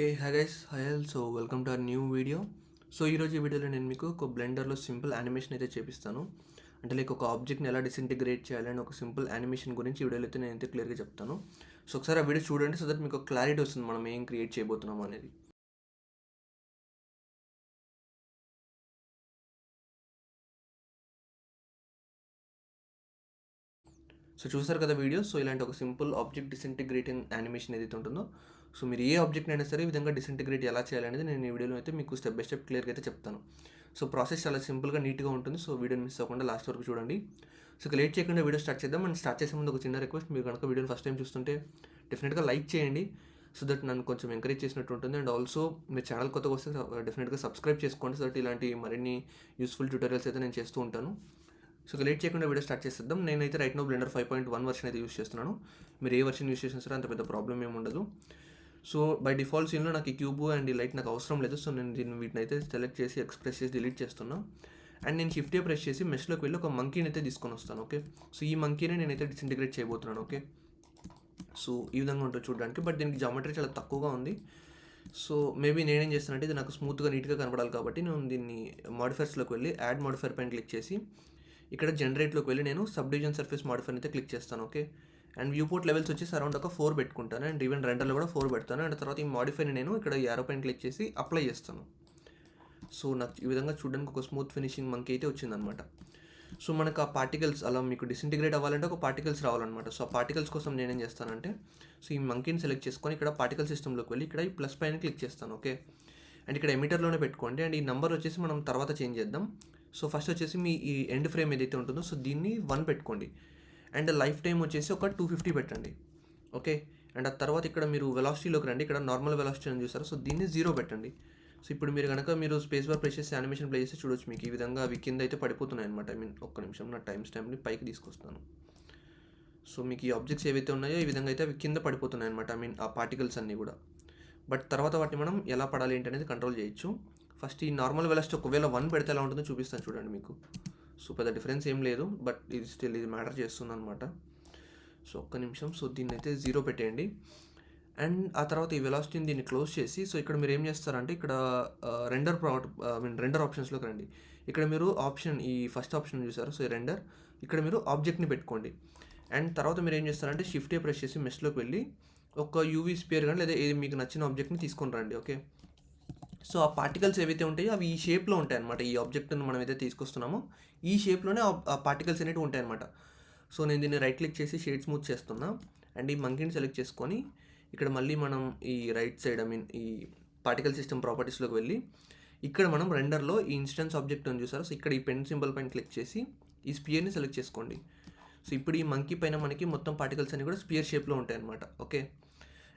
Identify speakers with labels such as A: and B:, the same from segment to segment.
A: Okay. Hi guys. Hi all. So welcome to our new video. So ఈరోజు ఈ వీడియోలో నేను మీకు ఒక బ్లెండర్లో సింపుల్ యానిమేషన్ అయితే చేపిస్తాను. అంటే లైక్ ఒక ఆబ్జెక్ట్ని ఎలా డిసింటిగ్రేట్ చేయాలని ఒక సింపుల్ యానిమేషన్ గురించి ఈ వీడియోలో అయితే నేనైతే క్లియర్గా చెప్తాను. సో ఒకసారి ఆ వీడియో చూడండి, సో దట్ మీకు ఒక క్లారిటీ వస్తుంది మనం ఏం క్రియేట్ చేయబోతున్నాము అనేది. సో చూసారు కదా వీడియో. సో ఇలాంటి ఒక సింపుల్ ఆబ్జెక్ట్ డిసింటిగ్రేటింగ్ యానిమేషన్ ఏదైతే ఉంటుందో, సో మీరు ఏ ఆబ్జెక్ట్ అయినా సరే ఈ విధంగా డిసింటిగ్రేట్ ఎలా చేయాలనేది నేను ఈ వీడియోలో అయితే మీకు స్టెప్ బై స్టెప్ క్లియర్గా అయితే చెప్తాను. సో ప్రాసెస్ చాలా సింపుల్గా నీట్గా ఉంటుంది. సో వీడియోని మిస్ అవ్వకుండా లాస్ట్ వరకు చూడండి. సో ఇక లేట్ చేయకుండా వీడియో స్టార్ట్ చేద్దాం. అండ్ స్టార్ట్ చేసే ముందు ఒక చిన్న రిక్వెస్ట్, మీరు కనుక వీడియోని ఫస్ట్ టైం చూస్తుంటే డెఫినెట్గా లైక్ చేయండి, సో దట్ నన్ను కొంచెం ఎంకరేజ్ చేసినట్టు ఉంటుంది. అండ్ ఆల్సో మీ ఛానల్ కొత్తగా వస్తే డెఫినెట్గా సబ్స్క్రైబ్ చేసుకోండి, సో దట్ ఇలాంటి మరిన్ని యూస్ఫుల్ ట్యూటోరియల్స్ అయితే నేను చేస్తూ ఉంటాను. సో లేట్ చేయకుండా వీడియో స్టార్ట్ చేసేద్దాం. నేనైతే రైట్ నో బ్లెండర్ 5.1 వర్షన్ అయితే యూస్ చేస్తున్నాను. మీరు ఏ వర్షన్ యూస్ చేసినా సరే అంత పెద్ద ప్రాబ్లం ఏమి ఉండదు. సో బై డిఫాల్ట్ సీన్లో నాకు ఈ క్యూబ్ అండ్ ఈ లైట్ నాకు అవసరం లేదు. సో నేను వీటిని అయితే సెలెక్ట్ చేసి ఎక్స్ప్రెస్ చేసి డిలీట్ చేస్తున్నా. అండ్ నేను షిఫ్ట్ ప్రెస్ చేసి మెష్లోకి వెళ్ళి ఒక మంకీని అయితే తీసుకొని వస్తాను. ఓకే, సో ఈ మంకీని నేనైతే డిసింటిగ్రేట్ చేయబోతున్నాను. ఓకే, సో ఈ విధంగా ఉంటుంది చూడడానికి, బట్ దీనికి జామెట్రీ చాలా తక్కువగా ఉంది. సో మేబీ నేనేం చేస్తానంటే ఇది నాకు స్మూత్గా నీట్గా కనపడాలి కాబట్టి నేను దీన్ని మాడిఫైర్స్లోకి వెళ్ళి యాడ్ మాడిఫైర్ పైన క్లిక్ చేసి ఇక్కడ జనరేట్లోకి వెళ్ళి నేను సబ్ డివిజన్ సర్ఫేస్ మాడిఫైర్ అయితే క్లిక్ చేస్తాను. Okay, and view port levels వచ్చేసి అరౌండ్ ఒక 4 పెట్టుకుంటాను. అండ్ ఈవెన్ రెండర్లో కూడా 4 పెడతాను. అండ్ తర్వాత ఈ మాడిఫైర్ని నేను ఇక్కడ యారో పైన క్లిక్ చేసి అప్లై చేస్తాను. సో నాకు ఈ విధంగా చూడడానికి ఒక స్మూత్ ఫినిషింగ్ మనకి అయితే వచ్చిందనమాట. సో మనకు ఆ పార్టికల్స్ అలా మీకు డిసింటిగ్రేట్ అవ్వాలంటే ఒక పార్టికల్స్ రావాలన్నమాట. సో ఆ పార్టికల్స్ కోసం నేనేం చేస్తానంటే, సో ఈ మంకీని సెలెక్ట్ చేసుకొని ఇక్కడ పార్టికల్ సిస్టంలోకి వెళ్ళి ఇక్కడ ఈ ప్లస్ పైన క్లిక్ చేస్తాను. ఓకే, అండ్ ఇక్కడ ఎమిటర్లోనే పెట్టుకోండి. అండ్ ఈ నెంబర్ వచ్చేసి మనం తర్వాత చేంజ్ చేద్దాం. సో ఫస్ట్ వచ్చేసి మీ ఈ ఎండ్ ఫ్రేమ్ ఏదైతే ఉంటుందో సో దీన్ని 1 పెట్టుకోండి. అండ్ లైఫ్ టైం వచ్చేసి ఒక 250 పెట్టండి. ఓకే, అండ్ ఆ తర్వాత ఇక్కడ మీరు వెలాసిటీలోకి రండి. ఇక్కడ నార్మల్ వెలాసిటీ అని చూసారు, సో దీన్ని 0 పెట్టండి. సో ఇప్పుడు మీరు కనుక మీరు స్పేస్ బార్ ప్రెస్ చేసి యానిమేషన్ ప్లే చేసి చూడొచ్చు, మీకు ఈ విధంగా అవి కింద అయితే పడిపోతున్నాయి అనమాట. ఐ మీన్ ఒక్క నిమిషం, నా టైం స్టాంప్ని పైకి తీసుకొస్తాను. సో మీకు ఈ ఆబ్జెక్ట్స్ ఏవైతే ఉన్నాయో ఈ విధంగా అయితే అవి కింద పడిపోతున్నాయి అనమాట. ఐ మీన్ ఆ పార్టికల్స్ అన్నీ కూడా. బట్ తర్వాత వాటిని మనం ఎలా పడాలి ఏంటి అనేది కంట్రోల్ చేయొచ్చు. ఫస్ట్ ఈ నార్మల్ వెలాసిటీ ఒకవేళ 1 పెడితే ఎలా ఉంటుందో చూపిస్తాను చూడండి మీకు. సో పెద్ద డిఫరెన్స్ ఏం లేదు, బట్ ఇది స్టిల్ ఇది మ్యాటర్ చేస్తుంది అనమాట. సో ఒక్క నిమిషం. సో దీన్ని అయితే 0 పెట్టేయండి. అండ్ ఆ తర్వాత ఈ వెలాసిటీని దీన్ని క్లోజ్ చేసి, సో ఇక్కడ మీరు ఏం చేస్తారంటే ఇక్కడ రెండర్ ఆప్షన్స్లోకి రండి. ఇక్కడ మీరు ఈ ఫస్ట్ ఆప్షన్ చూసారు, సో రెండర్ ఇక్కడ మీరు ఆబ్జెక్ట్ని పెట్టుకోండి. అండ్ తర్వాత మీరు ఏం చేస్తారంటే షిఫ్ట్ ప్రెస్ చేసి మెష్లోకి వెళ్ళి ఒక యూవీ స్పియర్ కానీ లేదా ఏది మీకు నచ్చిన ఆబ్జెక్ట్ని తీసుకొని రండి. ఓకే, సో ఆ పార్టికల్స్ ఏవైతే ఉంటాయో అవి ఈ షేప్లో ఉంటాయి అనమాట. ఈ ఆబ్జెక్ట్ని మనం అయితే తీసుకొస్తున్నామో ఈ షేప్లోనే ఆ పార్టికల్స్ అనేవి ఉంటాయి అనమాట. సో నేను దీన్ని రైట్ క్లిక్ చేసి షేడ్ స్మూత్ చేస్తున్నా. అండ్ ఈ మంకీని సెలెక్ట్ చేసుకొని ఇక్కడ మళ్ళీ మనం ఈ రైట్ సైడ్ ఈ పార్టికల్ సిస్టమ్ ప్రాపర్టీస్లోకి వెళ్ళి ఇక్కడ మనం రెండర్లో ఈ ఇన్స్టెన్స్ ఆబ్జెక్ట్ అని చూసారు, సో ఇక్కడ ఈ పెన్ సింబల్ పైన క్లిక్ చేసి ఈ స్పియర్ని సెలెక్ట్ చేసుకోండి. సో ఇప్పుడు ఈ మంకీ పైన మనకి మొత్తం పార్టికల్స్ అన్ని కూడా స్పియర్ షేప్లో ఉంటాయి అనమాట. ఓకే,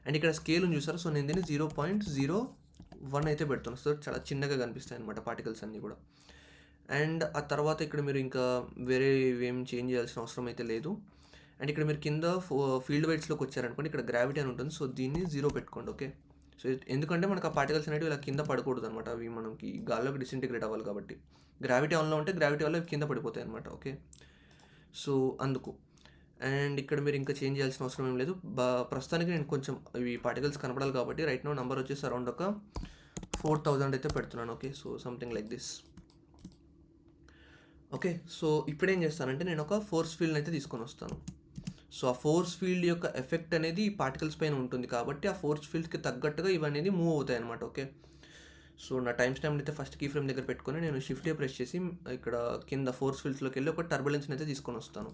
A: అండ్ ఇక్కడ స్కేల్ చూసారు, సో నేను దీన్ని 0.01 అయితే పెడుతున్నాను. సో చాలా చిన్నగా కనిపిస్తాయి అనమాట పార్టికల్స్ అన్నీ కూడా. అండ్ ఆ తర్వాత ఇక్కడ మీరు ఇంకా వేరే ఏం చేంజ్ చేయాల్సిన అవసరం అయితే లేదు. అండ్ ఇక్కడ మీరు కింద ఫీల్డ్ వైట్స్లోకి వచ్చారనుకోండి, ఇక్కడ గ్రావిటీ అని ఉంటుంది, సో దీన్ని 0 పెట్టుకోండి. ఓకే, సో ఎందుకంటే మనకు ఆ పార్టికల్స్ అనేవి ఇలా కింద పడకూడదు అనమాట. అవి మనకి గాల్లోకి డిసింటిగ్రేట్ అవ్వాలి కాబట్టి. గ్రావిటీ ఆన్లో ఉంటే గ్రావిటీ వల్ల కింద పడిపోతాయి అనమాట. ఓకే, సో అందుకు. అండ్ ఇక్కడ మీరు ఇంకా చేంజ్ చేయాల్సిన అవసరం ఏం లేదు. ప్రస్తుతానికి నేను కొంచెం ఇవి పార్టికల్స్ కనపడాలి కాబట్టి రైట్ నో నెంబర్ వచ్చేసి అరౌండ్ ఒక 4000 అయితే పెడుతున్నాను. Okay, so something like this. Okay, so ఇప్పుడు ఏం చేస్తానంటే నేను ఒక ఫోర్స్ ఫీల్డ్ అయితే తీసుకొని వస్తాను. సో ఆ ఫోర్స్ ఫీల్డ్ యొక్క ఎఫెక్ట్ అనేది ఈ పార్టికల్స్ పైన ఉంటుంది కాబట్టి ఆ ఫోర్స్ ఫీల్డ్కి తగ్గట్టుగా ఇవన్నీ మూవ్ అవుతాయి అనమాట. ఓకే, సో నా టైం స్టాంప్ అయితే ఫస్ట్ కీ ఫ్రేమ్ దగ్గర పెట్టుకొని నేను షిఫ్ట్ ప్రెస్ చేసి ఇక్కడ కింద ఫోర్స్ ఫీల్డ్స్లోకి వెళ్ళి ఒక టర్బులెన్స్ని అయితే తీసుకొని వస్తాను.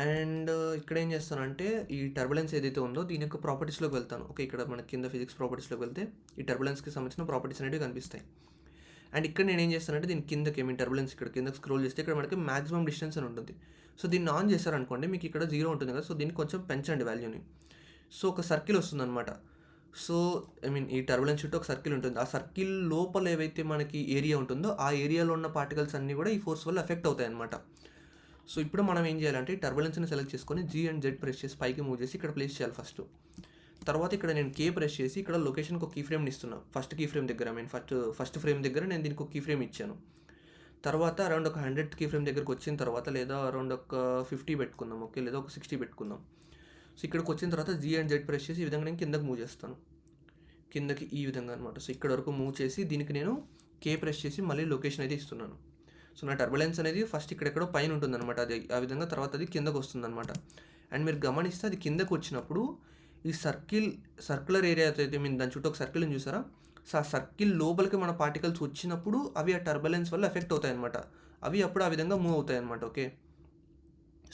A: అండ్ ఇక్కడ ఏం చేస్తానంటే ఈ టర్బులెన్స్ ఏదైతే ఉందో దీని యొక్క ప్రాపర్టీస్లోకి వెళ్తాను. ఓకే, ఇక్కడ మన కింద ఫిజిక్స్ ప్రాపర్టీస్లోకి వెళ్తే ఈ టర్బులెన్స్కి సంబంధించిన ప్రాపర్టీస్ అనేవి కనిపిస్తాయి. అండ్ ఇక్కడ నేను ఏం చేస్తానంటే దీని కిందకి టర్బులెన్స్ ఇక్కడ కిందకి స్క్రోల్ చేస్తే ఇక్కడ మనకి మాక్సిమం డిస్టెన్స్ అని ఉంటుంది. సో దీన్ని ఆన్ చేశారనుకోండి, మీకు ఇక్కడ 0 ఉంటుంది కదా, సో దీన్ని కొంచెం పెంచండి వాల్యూని. సో ఒక సర్కిల్ వస్తుంది అనమాట. సో ఈ టర్బులెన్స్ చుట్టూ ఒక సర్కిల్ ఉంటుంది. ఆ సర్కిల్ లోపల ఏవైతే మనకి ఏరియా ఉంటుందో ఆ ఏరియాలో ఉన్న పార్టికల్స్ అన్నీ కూడా ఈ ఫోర్స్ వల్ల ఎఫెక్ట్ అవుతాయి అనమాట. సో ఇప్పుడు మనం ఏం చేయాలంటే ఈ టర్బులెన్స్ని సెలెక్ట్ చేసుకొని G and Z ప్రెస్ చేసి పైకి మూవ్ చేసి ఇక్కడ ప్లేస్ చేయాలి ఫస్ట్. తర్వాత ఇక్కడ నేను K ప్రెస్ చేసి ఇక్కడ లొకేషన్కి ఒక కీ ఫ్రేమ్ని ఇస్తున్నాను. ఫస్ట్ కీ ఫ్రేమ్ దగ్గర ఫస్ట్ ఫ్రేమ్ దగ్గర నేను దీనికి ఒక కీ ఫ్రేమ్ ఇచ్చాను. తర్వాత అరౌండ్ ఒక 100 కీ ఫ్రేమ్ దగ్గరకు వచ్చిన తర్వాత లేదా అరౌండ్ ఒక 50 పెట్టుకుందాం. ఓకే, లేదా ఒక 60 పెట్టుకుందాం. సో ఇక్కడికి వచ్చిన తర్వాత G and Z ప్రెస్ చేసి ఈ విధంగా నేను కిందకి మూవ్ చేస్తాను. కిందకి ఈ విధంగా అనమాట. సో ఇక్కడ వరకు మూవ్ చేసి దీనికి నేను కే ప్రెస్ చేసి మళ్ళీ లొకేషన్ అయితే ఇస్తున్నాను. సో నా టర్బులెన్స్ అనేది ఫస్ట్ ఇక్కడెక్కడో పైన ఉంటుందన్నమాట, అది ఆ విధంగా తర్వాత అది కిందకు వస్తుందన్నమాట. అండ్ మీరు గమనిస్తే అది కిందకు వచ్చినప్పుడు ఈ సర్క్యులర్ ఏరియా అయితే మీరు దాని చుట్టూ ఒక సర్కిల్ని చూసారా, సో ఆ సర్కిల్ లోపలికి మన పార్టికల్స్ వచ్చినప్పుడు అవి ఆ టర్బులెన్స్ వల్ల ఎఫెక్ట్ అవుతాయి అనమాట. అవి అప్పుడు ఆ విధంగా మూవ్ అవుతాయి అనమాట. ఓకే,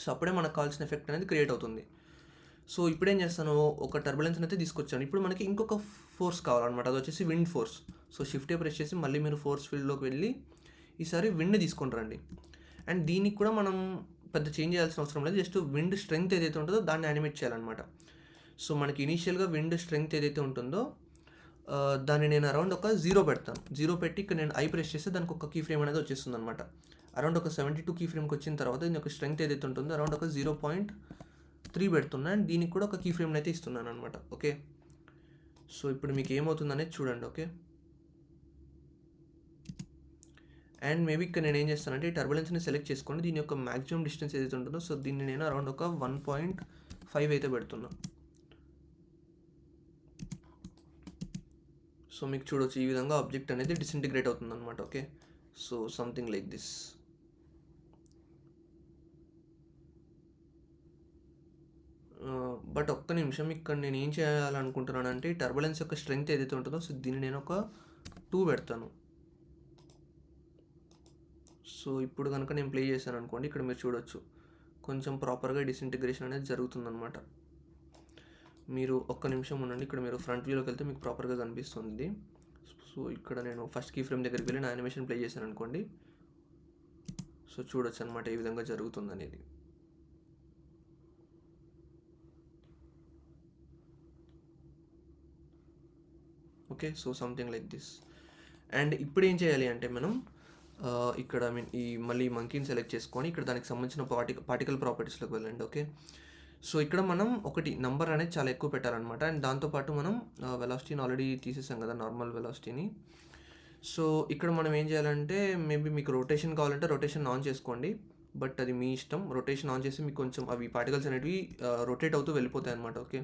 A: సో అప్పుడే మనకు కావాల్సిన ఎఫెక్ట్ అనేది క్రియేట్ అవుతుంది. సో ఇప్పుడు ఏం చేస్తాను, ఒక టర్బులెన్స్ అయితే తీసుకొచ్చాను. ఇప్పుడు మనకి ఇంకొక ఫోర్స్ కావాలన్నమాట, అది వచ్చేసి wind force. So shift press చేసి మళ్ళీ మీరు ఫోర్స్ ఫీల్డ్లోకి వెళ్ళి ఈసారి విండ్ తీసుకొని రండి. అండ్ దీనికి కూడా మనం పెద్ద చేంజ్ చేయాల్సిన అవసరం లేదు, జస్ట్ విండ్ స్ట్రెంగ్త్ ఏదైతే ఉంటుందో దాన్ని యానిమేట్ చేయాలన్నమాట. సో మనకి ఇనీషియల్గా విండ్ స్ట్రెంగ్త్ ఏదైతే ఉంటుందో దాన్ని నేను అరౌండ్ ఒక 0 పెడతాను. 0 పెట్టి ఇక్కడ నేను ఐ ప్రెస్ చేస్తే దానికి ఒక కీ ఫ్రేమ్ అనేది వచ్చేస్తుంది అనమాట. అరౌండ్ ఒక 72 కీ ఫ్రేమ్కి వచ్చిన తర్వాత దీని యొక్క స్ట్రెంగ్త్ ఏదైతే ఉంటుందో అరౌండ్ ఒక 0.3 పెడుతున్నాను. అండ్ దీనికి కూడా ఒక కీ ఫ్రేమ్ అయితే ఇస్తున్నాను అనమాట. ఓకే, సో ఇప్పుడు మీకు ఏమవుతుందనేది చూడండి. ఓకే, అండ్ మేబీ ఇక్కడ నేను ఏం చేస్తానంటే ఈ టర్బులెన్స్ని సెలెక్ట్ చేసుకోండి. దీని యొక్క మ్యాక్సిమం డిస్టెన్స్ ఏదైతే ఉంటుందో సో దీన్ని నేను అరౌండ్ ఒక 1.5 అయితే పెడుతున్నా. సో మీకు చూడవచ్చు ఈ విధంగా ఆబ్జెక్ట్ అనేది డిసింటిగ్రేట్ అవుతుంది అనమాట. Okay, so something like this. But ఒక్క నిమిషం, ఇక్కడ నేను ఏం చేయాలనుకుంటున్నాను అంటే టర్బులెన్స్ యొక్క స్ట్రెంగ్త్ ఏదైతే ఉంటుందో సో దీన్ని నేను ఒక 2 పెడతాను. సో ఇప్పుడు కనుక నేను ప్లే చేశాను అనుకోండి, ఇక్కడ మీరు చూడొచ్చు కొంచెం ప్రాపర్గా డిసింటిగ్రేషన్ అనేది జరుగుతుందన్నమాట. మీరు ఒక్క నిమిషం ఉండండి, ఇక్కడ మీరు ఫ్రంట్ వ్యూలోకి వెళ్తే మీకు ప్రాపర్గా కనిపిస్తుంది. సో ఇక్కడ నేను ఫస్ట్ కీ ఫ్రేమ్ దగ్గరికి వెళ్ళి నా యానిమేషన్ ప్లే చేశాను అనుకోండి, సో చూడొచ్చు అనమాట ఏ విధంగా జరుగుతుంది అనేది. Okay, so something like this. And ఇప్పుడు ఏం చేయాలి అంటే మనం ఇక్కడ ఈ మళ్ళీ మంకీని సెలెక్ట్ చేసుకొని ఇక్కడ దానికి సంబంధించిన పార్టికల్ ప్రాపర్టీస్లోకి వెళ్ళండి. ఓకే, సో ఇక్కడ మనం ఒకటి నంబర్ అనేది చాలా ఎక్కువ పెట్టాలన్నమాట. అండ్ దాంతోపాటు మనం వెలాసిటీని ఆల్రెడీ తీసేసాం కదా, నార్మల్ వెలాసిటీని. సో ఇక్కడ మనం ఏం చేయాలంటే మేబీ మీకు రొటేషన్ కావాలంటే రొటేషన్ ఆన్ చేసుకోండి, బట్ అది మీ ఇష్టం. రొటేషన్ ఆన్ చేసి మీకు కొంచెం అవి పార్టికల్స్ అనేవి రొటేట్ అవుతూ వెళ్ళిపోతాయి అనమాట. Okay,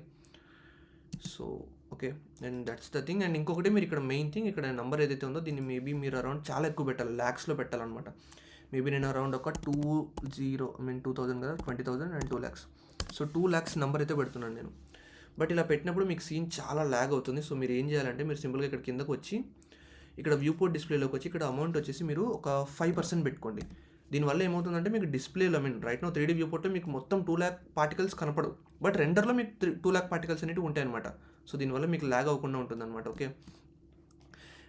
A: so okay, and that's the thing. And ఇంకొకటి మీరు ఇక్కడ మెయిన్ థింగ్ ఇక్కడ నెంబర్ ఏదైతే ఉందో దీన్ని మేబీ మీరు అరౌండ్ చాలా ఎక్కువ పెట్టాలి, ల్యాక్స్లో పెట్టాలన్నమాట. మేబీ నేను అరౌండ్ ఒక 2000 కదా, 20,000 and 2 lakhs. So 2 lakhs number అయితే పెడుతున్నాను నేను. బట్ ఇలా పెట్టినప్పుడు మీకు సీన్ చాలా ల్యాగ్ అవుతుంది. సో మీరు ఏం చేయాలంటే మీరు సింపుల్గా ఇక్కడ కిందకు వచ్చి ఇక్కడ వ్యూ పోర్ట్ డిస్ప్లేలోకి వచ్చి ఇక్కడ అమౌంట్ వచ్చేసి మీరు ఒక 5% పెట్టుకోండి. దీనివల్ల ఏమవుతుందంటే మీకు డిస్ప్లేలో రైట్ నో 3D వ్యూ పోర్ట్లో మీకు మొత్తం 2 lakh పార్టికల్స్ కనపడవు, బట్ రెండర్లో మీకు 2 lakh పార్టికల్స్ అనేవి ఉంటాయి అనమాట. సో దీనివల్ల మీకు ల్యాగ్ అవ్వకుండా ఉంటుందన్నమాట. ఓకే,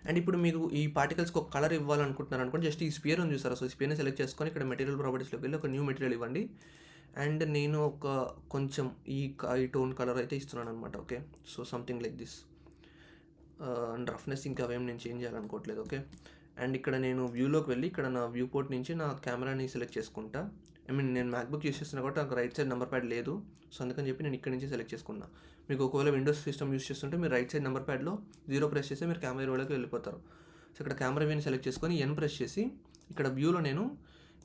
A: అండ్ ఇప్పుడు మీరు ఈ పార్టికల్స్కి ఒక కలర్ ఇవ్వాలనుకుంటున్నారు అనుకోండి, జస్ట్ ఈ స్పియర్ ఉంది చూసారా, సో ఈ స్పియర్ని సెలెక్ట్ చేసుకొని ఇక్కడ మెటీరియల్ ప్రాపర్టీస్లోకి వెళ్ళి ఒక న్యూ మెటీరియల్ ఇవ్వండి. అండ్ నేను ఒక కొంచెం ఈ టోన్ కలర్ అయితే ఇస్తున్నాను అనమాట. Okay, so something like this. And roughness ఇంకా అవేం నేను చేంజ్ చేయాలనుకోవట్లేదు. ఓకే, అండ్ ఇక్కడ నేను వ్యూలోకి వెళ్ళి ఇక్కడ నా వ్యూ పోర్ట్ నుంచి నా కెమెరాని సెలెక్ట్ చేసుకుంటా. నేను మ్యాక్బుక్ యూస్ చేస్తున్నా కాబట్టి నాకు రైట్ సైడ్ నెంబర్ ప్యాడ్ లేదు, సో అందుకని చెప్పి నేను ఇక్కడ నుంచి సెలెక్ట్ చేసుకున్నా. మీకు ఒకవేళ విండోస్ సిస్టమ్ యూస్ చేస్తుంటే మీరు రైట్ సైడ్ నెంబర్ ప్యాడ్లో 0 ప్రెస్ చేస్తే మీరు కెమెరా వ్యూలోకి వెళ్ళిపోతారు. సో ఇక్కడ కెమెరా వ్యూని సెలెక్ట్ చేసుకొని ఎన్ ప్రెస్ చేసి ఇక్కడ వ్యూలో నేను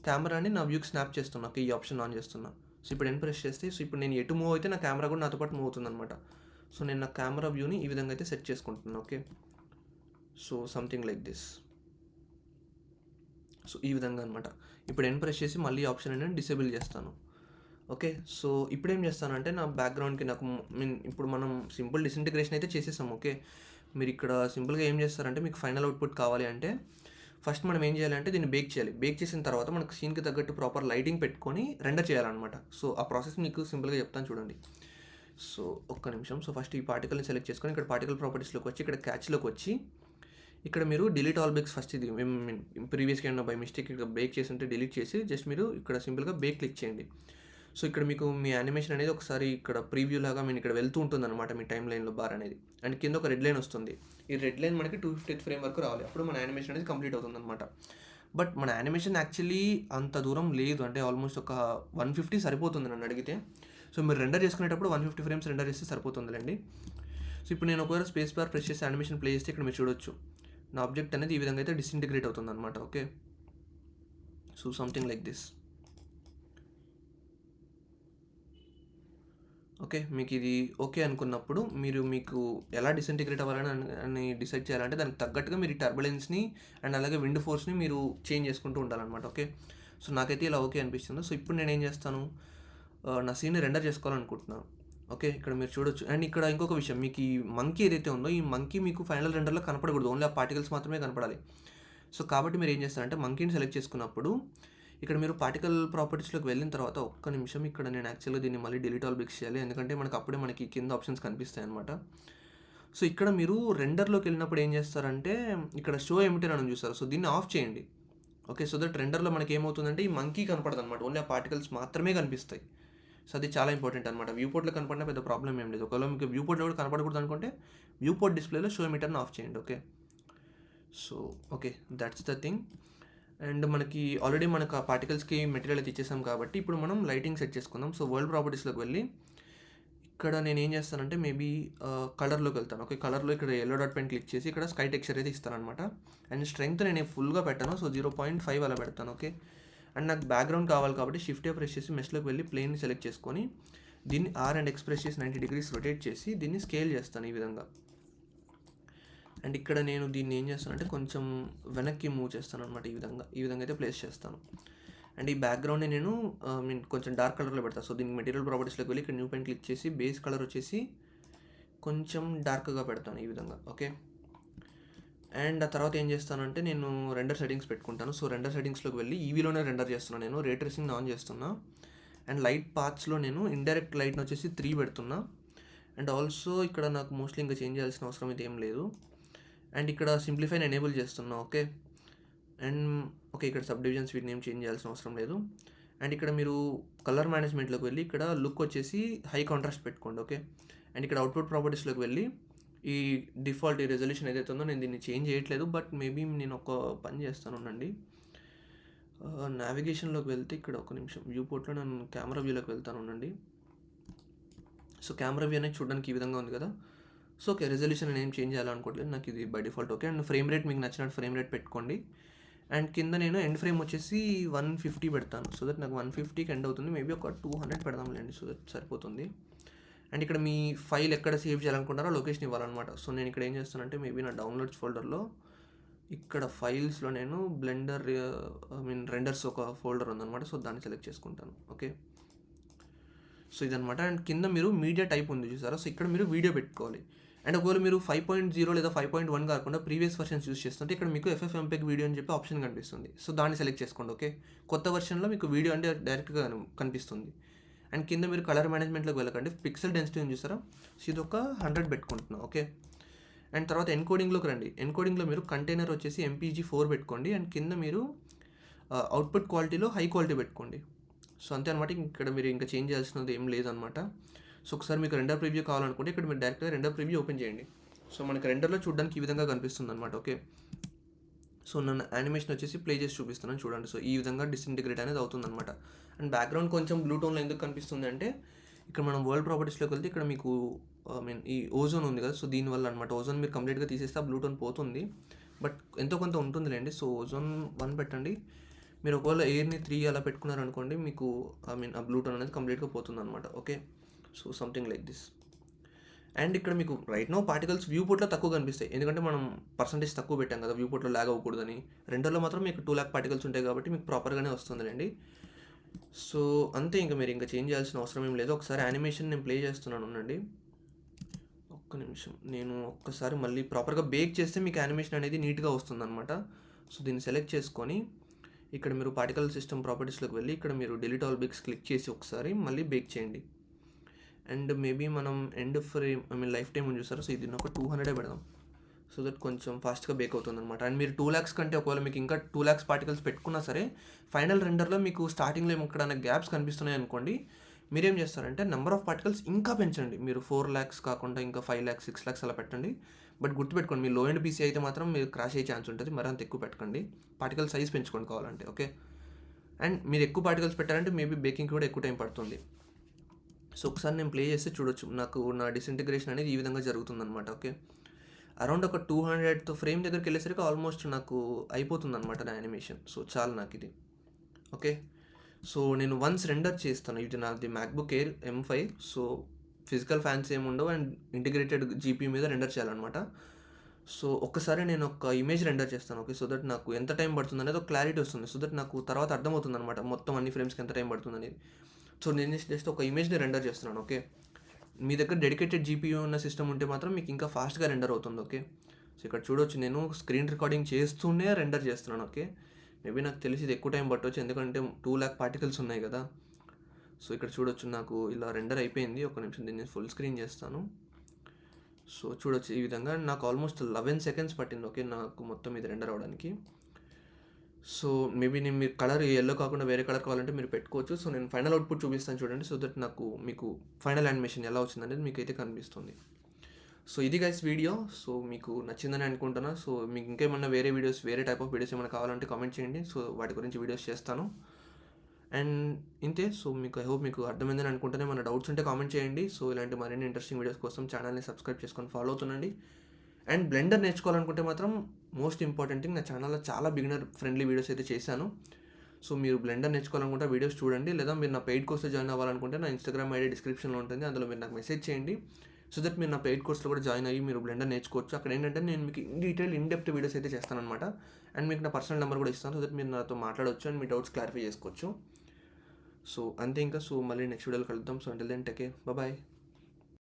A: కెమెరాని నా వ్యూకి స్నాప్ చేస్తున్నా, ఈ ఆప్షన్ ఆన్ చేస్తున్నా. సో ఇప్పుడు ఎన్ ప్రెస్ చేస్తే సో ఇప్పుడు నేను ఎటు మూవ్ అయితే నా కెమెరా కూడా నాతో పాటు మూవ్ అవుతుంది అనమాట. సో నేను నా కెమెరా వ్యూని ఈ విధంగా అయితే సెట్ చేసుకుంటున్నాను. Okay, so something like this. So ఈ విధంగా అనమాట. ఇప్పుడు ఎన్ ప్రెస్ చేసి మళ్ళీ ఆప్షన్ అనేది డిసేబుల్ చేస్తాను. ఓకే, సో ఇప్పుడు ఏం చేస్తానంటే నా బ్యాక్గ్రౌండ్కి నాకు ఇప్పుడు మనం సింపుల్ డిసింటిగ్రేషన్ అయితే చేసేసాం. ఓకే, మీరు ఇక్కడ సింపుల్గా ఏం చేస్తారంటే మీకు ఫైనల్ అవుట్పుట్ కావాలి అంటే ఫస్ట్ మనం ఏం చేయాలంటే దీన్ని బేక్ చేయాలి. బేక్ చేసిన తర్వాత మనకు సీన్కి తగ్గట్టు ప్రాపర్ లైటింగ్ పెట్టుకొని రెండర్ చేయాలన్నమాట. సో ఆ ప్రాసెస్ మీకు సింపుల్గా చెప్తాను చూడండి. సో ఒక్క నిమిషం. సో ఫస్ట్ ఈ పార్టికల్ని సెలెక్ట్ చేసుకొని ఇక్కడ పార్టికల్ ప్రాపర్టీస్లోకి వచ్చి ఇక్కడ క్యాచ్లోకి వచ్చి ఇక్కడ మీరు డిలీట్ ఆల్ బేక్స్ ఫస్ట్ ఇది ప్రీవియస్గా ఏమన్నా బై మిస్టేక్ ఇక్కడ బేక్ చేసి ఉంటే డిలీట్ చేసి జస్ట్ మీరు ఇక్కడ సింపుల్గా బేక్ క్లిక్ చేయండి. సో ఇక్కడ మీకు మీ యానిమేషన్ అనేది ఒకసారి ఇక్కడ ప్రీవ్యూ లాగా మీరు ఇక్కడ వెళ్తూ ఉంటుంది అనమాట మీ టైం లైన్లో బార్ అనేది. అండ్ కింద ఒక రెడ్ లైన్ వస్తుంది. ఈ రెడ్ లైన్ మనకి 250th ఫ్రేమ్ వరకు రావాలి, అప్పుడు మన యానిమేషన్ అనేది కంప్లీట్ అవుతుంది అనమాట. బట్ మన యానిమేషన్ యాక్చువల్లీ అంత దూరం లేదు, అంటే ఆల్మోస్ట్ ఒక 150 సరిపోతుంది నన్ను అడిగితే. సో మీరు రెండర్ చేసుకునేటప్పుడు 150 frames రెండర్ చేస్తే సరిపోతుందిలేండి. సో ఇప్పుడు నేను ఒకవేళ స్పేస్ బార్ ప్రెస్ చేసి యానిమేషన్ ప్లే చేస్తే ఇక్కడ మీరు చూడొచ్చు నా ఆబ్జెక్ట్ అనేది ఈ విధంగా అయితే డిసింటిగ్రేట్ అవుతుంది అనమాట. Okay, so something like this. Okay. మీకిది ఓకే అనుకున్నప్పుడు మీకు ఎలా డిసింటిగ్రేట్ అవ్వాలని డిసైడ్ చేయాలంటే దానికి తగ్గట్టుగా మీరు ఈ టర్బులెన్స్‌ని అండ్ అలాగే విండ్ ఫోర్స్‌ని మీరు చేంజ్ చేసుకుంటూ ఉండాలనమాట. ఓకే. సో, నాకైతే ఇలా ఓకే అనిపిస్తుంది. సో, ఇప్పుడు నేనేం చేస్తాను, నా సీన్‌ని రెండర్ చేసుకోవాలనుకుంటున్నాను. ఓకే. ఇక్కడ మీరు చూడొచ్చు. అండ్ ఇక్కడ ఇంకొక విషయం, మీకు ఈ మంకీ ఏదైతే ఉందో, ఈ మంకీ మీకు ఫైనల్ రెండర్‌లో కనపడకూడదు. ఓన్లీ ఆ పార్టికల్స్ మాత్రమే కనపడాలి. సో, కాబట్టి మీరేం చేస్తారంటే మంకీని సెలెక్ట్ చేసుకున్నప్పుడు ఇక్కడ మీరు పార్టికల్ ప్రాపర్టీస్‌లోకి వెళ్ళిన తర్వాత ఒక్క నిమిషం, ఇక్కడ నేను యాక్చువల్‌గా దీన్ని మళ్ళీ డిలీట్ ఆల్ బిక్స్ చేయాలి. ఎందుకంటే అప్పుడే మనకి కింద ఆప్షన్స్ కనిపిస్తాయన్నమాట. సో, ఇక్కడ మీరు రెండర్‌లోకి వెళ్ళినప్పుడు ఏం చేస్తారంటే ఇక్కడ షో ఎమిటర్ అని చూస్తారు. సో, దీన్ని ఆఫ్ చేయండి. ఓకే. సో దట్ రెండర్‌లో మనకేమవుతుందంటే ఈ మంకీ కనపడదనమాట. ఓన్లీ ఆ పార్టికల్స్ మాత్రమే కనిపిస్తాయి. సో, అది చాలా ఇంపార్టెంట్ అనమాట. వ్యూ పోర్ట్‌లో కనపడినా పెద్ద ప్రాబ్లమ్ ఏం లేదు. ఒకవేళ మీకు వ్యూ పోర్ట్‌లో కూడా కనపడకూడదు అనుకుంటే వ్యూ పోర్ట్ డిస్‌ప్లేలో షో ఎమిటర్‌ని ఆఫ్ చేయండి. Okay. So, okay. That's the thing. And మనకి ఆల్రెడీ మనకు ఆ పార్టికల్స్‌కి మెటీరియల్ అయితే ఇచ్చేసాం కాబట్టి ఇప్పుడు మనం లైటింగ్ సెట్ చేసుకుందాం. సో, వరల్డ్ ప్రాపర్టీస్‌లోకి వెళ్ళి ఇక్కడ నేనేం చేస్తానంటే మేబీ కలర్‌లోకి వెళ్తాను. ఓకే. కలర్‌లో ఇక్కడ యెల్లో డాట్ పైన క్లిక్ చేసి ఇక్కడ స్కై టెక్స్చర్ అయితే ఇస్తాననమాట. అండ్ స్ట్రెంగ్త్ నేను ఫుల్‌గా పెట్టాను. సో, 0.5 అలా పెడతాను. ఓకే. అండ్ నాకు బ్యాక్‌గ్రౌండ్ కావాలి కాబట్టి షిఫ్ట్ ప్రెస్ చేసి మెష్‌లోకి వెళ్ళి ప్లేన్‌ని సెలెక్ట్ చేసుకొని దీన్ని ఆర్ అండ్ ఎక్స్ ప్రెస్ చేసి 90 డిగ్రీస్ రొటేట్ చేసి దీన్ని స్కేల్ చేస్తాను ఈ విధంగా. అండ్ ఇక్కడ నేను దీన్ని ఏం చేస్తానంటే కొంచెం వెనక్కి మూవ్ చేస్తాను అనమాట. ఈ విధంగా అయితే ప్లేస్ చేస్తాను. అండ్ ఈ బ్యాక్గ్రౌండ్ని నేను కొంచెం డార్క్ కలర్లో పెడతాను. సో, దీనికి మెటీరియల్ ప్రాపర్టీస్లోకి వెళ్ళి ఇక్కడ న్యూ పైన క్లిక్ చేసి బేస్ కలర్ వచ్చేసి కొంచెం డార్క్గా పెడతాను ఈ విధంగా. ఓకే. అండ్ ఆ తర్వాత ఏం చేస్తానంటే నేను రెండర్ సెట్టింగ్స్ పెట్టుకుంటాను. సో, రెండర్ సెట్టింగ్స్లోకి వెళ్ళి ఈవీలోనే రెండర్ చేస్తున్నాను నేను. రే ట్రేసింగ్ ఆన్ చేస్తున్నా. అండ్ లైట్ పాత్స్లో నేను ఇండైరెక్ట్ లైట్ని వచ్చేసి 3 పెడుతున్నా. అండ్ ఆల్సో ఇక్కడ నాకు మోస్ట్లీ ఇంకా చేంజ్ చేయాల్సిన అవసరం అయితే ఏం లేదు. అండ్ ఇక్కడ సింప్లిఫైని ఎనేబుల్ చేస్తున్నా. ఓకే. అండ్ ఓకే, ఇక్కడ సబ్ డివిజన్స్ వీటిని ఏం చేంజ్ చేయాల్సిన అవసరం లేదు. అండ్ ఇక్కడ మీరు కలర్ మేనేజ్మెంట్లోకి వెళ్ళి ఇక్కడ లుక్ వచ్చేసి హై కాంట్రాస్ట్ పెట్టుకోండి. ఓకే. అండ్ ఇక్కడ అవుట్పుట్ ప్రాపర్టీస్లోకి వెళ్ళి ఈ డిఫాల్ట్ ఈ రెజల్యూషన్ ఏదైతే ఉందో నేను దీన్ని చేంజ్ చేయట్లేదు. బట్ మేబీ నేను ఒక పని చేస్తాను ఉండండి. నావిగేషన్లోకి వెళ్తే ఇక్కడ ఒక నిమిషం వ్యూ పోర్ట్లో నేను కెమెరా వ్యూలోకి వెళ్తాను ఉండండి. సో, కెమెరా వ్యూ అనేది చూడడానికి ఈ విధంగా ఉంది కదా. సో, ఓకే, రెజల్యూషన్ నేను ఏం చేంజ్ చేయాలనుకోవట్లేదు. నాకు ఇది by default okay. And frame rate మీకు నచ్చినట్టు ఫ్రేమ్ రేట్ పెట్టుకోండి. అండ్ కింద నేను ఎండ్ ఫ్రేమ్ వచ్చేసి 150 పెడతాను. సో దట్ నాకు 150కి ఎండ్ అవుతుంది. మేబీ ఒక 200 పెడదాంలేండి. సో దట్ సరిపోతుంది. అండ్ ఇక్కడ మీ ఫైల్ ఎక్కడ సేవ్ చేయాలనుకుంటారో లొకేషన్ ఇవ్వాలన్నమాట. సో, నేను ఇక్కడ ఏం చేస్తానంటే మేబీ నా డౌన్లోడ్స్ ఫోల్డర్లో ఇక్కడ ఫైల్స్లో నేను బ్లెండర్ రెండర్స్ ఒక ఫోల్డర్ ఉందన్నమాట. సో, దాన్ని సెలెక్ట్ చేసుకుంటాను. ఓకే. సో, ఇదనమాట. అండ్ కింద మీరు మీడియా టైప్ ఉంది చూసారా. సో, ఇక్కడ మీరు వీడియో పెట్టుకోవాలి. అండ్ ఒకవేళ మీరు 5.0 లేదా 5.1 కాకుండా ప్రీవియస్ వర్షన్స్ యూస్ చేస్తుంటే ఇక్కడ మీకు FFmpeg వీడియో అని చెప్పి ఆప్షన్ కనిపిస్తుంది. సో, దాన్ని సెలెక్ట్ చేసుకోండి. ఓకే. కొత్త వర్షన్లో మీకు వీడియో అంటే డైరెక్ట్గా కనిపిస్తుంది. అండ్ కింద మీరు కలర్ మేనేజ్మెంట్లోకి వెళ్ళకండి. పిక్సెల్ డెన్సిటీ ఉంది చూసారా. సో, ఇది ఒక 100 పెట్టుకుంటున్నాను. ఓకే. అండ్ తర్వాత ఎన్కోడింగ్లోకి రండి. ఎన్కోడింగ్లో మీరు కంటైనర్ వచ్చేసి MPG4 పెట్టుకోండి. అండ్ కింద మీరు అవుట్పుట్ క్వాలిటీలో హై క్వాలిటీ పెట్టుకోండి. సో, అంతే అనమాట. ఇక్కడ మీరు ఇంకా చేంజ్ చేయాల్సినది ఏం లేదనమాట. సో, ఒకసారి మీకు రెండర్ ప్రివ్యూ కావాలనుకుంటే ఇక్కడ మీరు డైరెక్ట్గా రెండర్ ప్రివ్యూ ఓపెన్ చేయండి. సో, మనకి రెండర్లో చూడడానికి ఈ విధంగా కనిపిస్తుంది అనమాట. ఓకే. సో, నన్ను యానిమేషన్ వచ్చేసి ప్లే చేసి చూపిస్తున్నాను చూడండి. సో, ఈ విధంగా డిసింటిగ్రేట్ అనేది అవుతుందన్నమాట. అండ్ బ్యాక్గ్రౌండ్ కొంచెం బ్లూ టోన్లో ఎందుకు కనిపిస్తుంది అంటే ఇక్కడ మనం వరల్డ్ ప్రాపర్టీస్లోకి వెళ్తే ఇక్కడ మీకు ఈ ఓజోన్ ఉంది కదా. సో, దీనివల్ల అనమాట. ఓజోన్ మీరు కంప్లీట్గా తీసేస్తే ఆ బ్లూ టోన్ పోతుంది. బట్ ఎంతో కొంత ఉంటుందిలేండి. సో, ఓజోన్ 1 పెట్టండి. మీరు ఒకవేళ ఎయిర్ని 3 అలా పెట్టుకున్నారనుకోండి మీకు ఆ బ్లూ టోన్ అనేది కంప్లీట్గా పోతుంది అనమాట. Okay. So, something like this. And ఇక్కడ మీకు రైట్ నో పార్టికల్స్ వ్యూ పోర్ట్లో తక్కువ కనిపిస్తాయి. ఎందుకంటే మనం పర్సంటేజ్ తక్కువ పెట్టాం కదా వ్యూ పోర్ట్లో ల్యాగ్ అవ్వకూడదని. రెండర్లో మాత్రం మీకు 2 lakh పార్టికల్స్ ఉంటాయి కాబట్టి మీకు ప్రాపర్గానే వస్తుందిలేండి. సో, అంతే. ఇంకా మీరు ఇంకా చేంజ్ చేయాల్సిన అవసరం ఏం లేదు. ఒకసారి యానిమేషన్ నేను ప్లే చేస్తున్నాను ఉండండి. ఒక్క నిమిషం. నేను ఒక్కసారి మళ్ళీ ప్రాపర్గా బేక్ చేస్తే మీకు యానిమేషన్ అనేది నీట్గా వస్తుందన్నమాట. సో, దీన్ని సెలెక్ట్ చేసుకొని ఇక్కడ మీరు పార్టికల్ సిస్టమ్ ప్రాపర్టీస్లోకి వెళ్ళి ఇక్కడ మీరు డిలీట్ ఆల్ బిక్స్ క్లిక్ చేసి ఒకసారి మళ్ళీ బేక్ చేయండి. అండ్ మేబీ మనం ఎండ్ ఫ్రేమ్ లైఫ్ టైం ఉంది చూసారా. సో, ఇది ఒక 200 పెడదాం. సో దట్ కొంచెం ఫాస్ట్గా బేక్ అవుతుంది అనమాట. అండ్ మీరు 2 lakhs కంటే ఒకవేళ మీకు ఇంకా 2 lakhs పార్టికల్స్ పెట్టుకున్నా సరే ఫైనల్ రెండర్లో మీకు స్టార్టింగ్లో ఎక్కడైనా గ్యాప్స్ కనిపిస్తున్నాయి అనుకోండి, మీరేం చేస్తారంటే నెంబర్ ఆఫ్ పార్టికల్స్ ఇంకా పెంచండి. మీరు 4 lakhs కాకుండా ఇంకా 5 lakhs 6 lakhs అలా పెట్టండి. బట్ గుర్తుపెట్టుకోండి, మీ లో ఎండ్ పీసీ అయితే మాత్రం మీరు క్రాష్ అయ్యే ఛాన్స్ ఉంటుంది. మరి అంత ఎక్కువ పెట్టకండి. పార్టికల్ సైజ్ పెంచుకోండి కావాలంటే. ఓకే. అండ్ మీరు ఎక్కువ పార్టికల్స్ పెట్టారంటే మేబీ బేకింగ్ కూడా ఎక్కువ టైం పడుతుంది. సో, ఒకసారి నేను ప్లే చేస్తే చూడొచ్చు నాకు నా డిసింటిగ్రేషన్ అనేది ఈ విధంగా జరుగుతుందన్నమాట. ఓకే. అరౌండ్ ఒక 200th ఫ్రేమ్ దగ్గరికి వెళ్ళేసరికి ఆల్మోస్ట్ నాకు అయిపోతుందన్నమాట నా యానిమేషన్. సో, చాలు నాకు ఇది. ఓకే. సో, నేను వన్స్ రెండర్ చేస్తాను. ఇది నాది MacBook air M5. So, physical fans ఏమి ఉండవు అండ్ ఇంటిగ్రేటెడ్ జీపీ మీద రెండర్ చేయాలన్నమాట. సో ఒక్కసారి నేను ఒక ఇమేజ్ రెండర్ చేస్తాను. ఓకే, సో దట్ నాకు ఎంత టైం పడుతుంది అనేది ఒక క్లారిటీ వస్తుంది. సో దట్ నాకు తర్వాత అర్థమవుతుంది అనమాట మొత్తం అన్ని ఫ్రేమ్స్కి ఎంత టైం పడుతుంది అనేది. సో నేను జస్ట్ ఒక ఇమేజ్ని రెండర్ చేస్తున్నాను. ఓకే, మీ దగ్గర డెడికేటెడ్ జీపీయూ ఉన్న సిస్టమ్ ఉంటే మాత్రం మీకు ఇంకా ఫాస్ట్గా రెండర్ అవుతుంది. ఓకే, సో ఇక్కడ చూడొచ్చు నేను స్క్రీన్ రికార్డింగ్ చేస్తూనే రెండర్ చేస్తున్నాను. ఓకే, మేబీ నాకు తెలిసి ఇది ఎక్కువ టైం పట్టవచ్చు ఎందుకంటే 2 lakh పార్టికల్స్ ఉన్నాయి కదా. సో ఇక్కడ చూడొచ్చు నాకు ఇలా రెండర్ అయిపోయింది. ఒక నిమిషం దీన్ని ఫుల్ స్క్రీన్ చేస్తాను. సో చూడొచ్చు ఈ విధంగా నాకు ఆల్మోస్ట్ 11 seconds పట్టింది. ఓకే, నాకు మొత్తం ఇది రెండర్ అవ్వడానికి. సో మేబీ నేను మీరు కలర్ ఎల్లో కాకుండా వేరే కలర్ కావాలంటే మీరు పెట్టుకోవచ్చు. సో నేను ఫైనల్ అవుట్పుట్ చూపిస్తాను చూడండి. సో దట్ మీకు ఫైనల్ యానిమేషన్ ఎలా వచ్చింది అనేది మీకు అయితే కనిపిస్తుంది. సో ఇది గైస్ వీడియో. సో మీకు నచ్చిందని అనుకుంటున్నా. సో మీకు ఇంకేమన్నా వేరే వీడియోస్ వేరే టైప్ ఆఫ్ వీడియోస్ ఏమైనా కావాలంటే కామెంట్ చేయండి. సో వాటి గురించి వీడియోస్ చేస్తాను. అండ్ ఇంతే. సో మీకు ఐ హోప్ మీకు అర్థమైందని అనుకుంటేనే మన డౌట్స్ ఉంటే కామెంట్ చేయండి. సో ఇలాంటి మరిన్ని ఇంట్రెస్టింగ్ వీడియోస్ కోసం ఛానల్ని సబ్స్క్రైబ్ చేసుకొని ఫాలో అవుతుండండి. అండ్ బ్లెండర్ నేర్చుకోవాలనుకుంటే మాత్రం మోస్ట్ ఇంపార్టెంట్ థింగ్, నా ఛానల్లో చాలా బిగినర్ ఫ్రెండ్లీ వీడియోస్ అయితే చేశాను. సో మీరు బ్లెండర్ నేర్చుకోవాలనుకుంటే వీడియోస్ చూడండి. లేదా మీరు నా పెయిడ్ కోర్స్లో జాయిన్ అవ్వాలనుకుంటే నా ఇన్స్టాగ్రామ్ ఐడి డిస్క్రిప్షన్లో ఉంటుంది. అందులో మీరు నాకు మెసేజ్ చేయండి. సో దట్ మీరు నా పెయిడ్ కోర్స్లో కూడా జాయిన్ అయ్యి మీరు బ్లెండర్ నేర్చుకోవచ్చు. అక్కడ ఏంటంటే నేను మీకు ఇన్ డెప్త్ వీడియోస్ అయితే చేస్తాను అనమాట. అండ్ మీకు నా పర్సనల్ నెంబర్ కూడా ఇస్తాను. సో దట్ మీరు నాతో మాట్లాడవచ్చు అండ్ మీ డౌట్స్ క్లారిఫై చేసుకోవచ్చు. సో అంతే ఇంకా. సో మళ్ళీ నెక్స్ట్ వీడియోలో కలుద్దాం. So until then take care, bye.